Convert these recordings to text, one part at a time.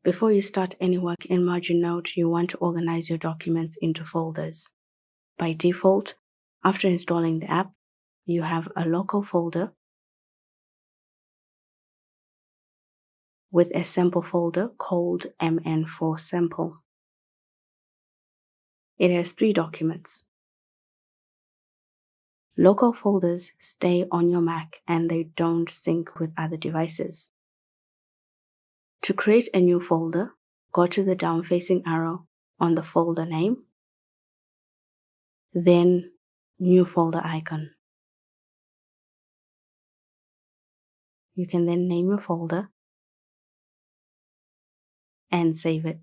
Before you start any work in MarginNote, you want to organize your documents into folders. By default, after installing the app, you have a local folder with a sample folder called MN4Sample. It has 3 documents. Local folders stay on your Mac and they don't sync with other devices. To create a new folder, go to the down-facing arrow on the folder name, then New Folder icon. You can then name your folder and save it.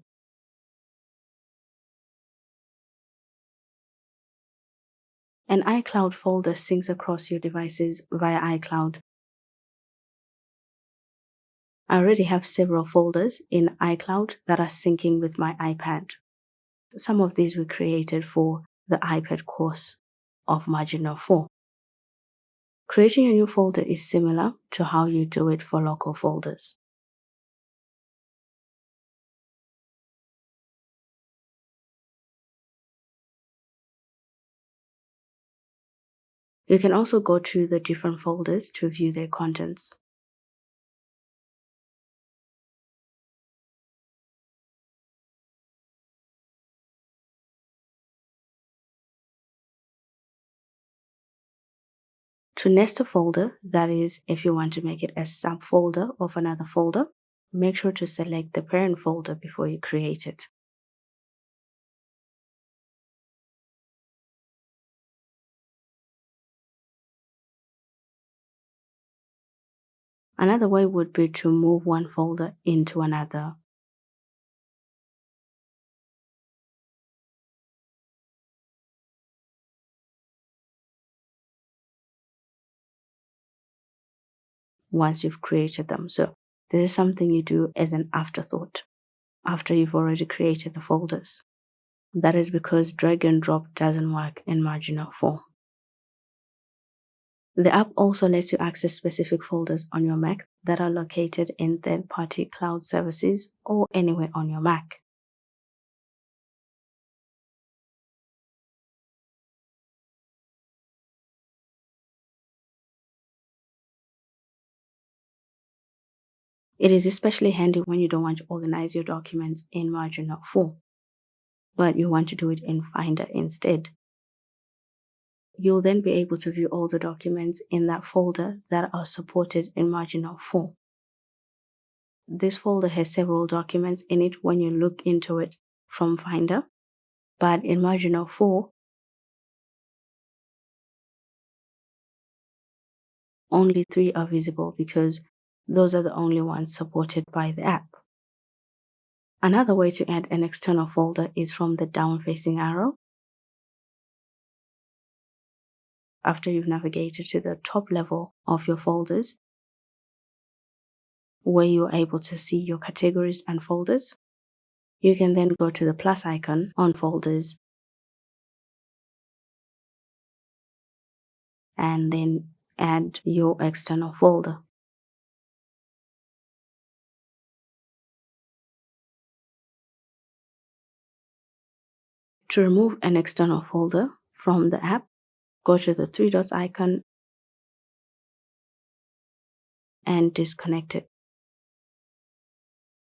An iCloud folder syncs across your devices via iCloud. I already have several folders in iCloud that are syncing with my iPad. Some of these were created for the iPad course of MarginNote 4. Creating a new folder is similar to how you do it for local folders. You can also go to the different folders to view their contents. To nest a folder, that is, if you want to make it a subfolder of another folder, make sure to select the parent folder before you create it. Another way would be to move one folder into another. Once you've created them. So this is something you do as an afterthought after you've already created the folders. That is because drag and drop doesn't work in MarginNote 4. The app also lets you access specific folders on your Mac that are located in third-party cloud services or anywhere on your Mac. It is especially handy when you don't want to organize your documents in MarginNote 4, but you want to do it in Finder instead. You'll then be able to view all the documents in that folder that are supported in MarginNote 4. This folder has several documents in it when you look into it from Finder, but in MarginNote 4, only 3 are visible because those are the only ones supported by the app. Another way to add an external folder is from the down-facing arrow. After you've navigated to the top level of your folders, where you're able to see your categories and folders, you can then go to the plus icon on folders and then add your external folder. To remove an external folder from the app, go to the 3 dots icon and disconnect it.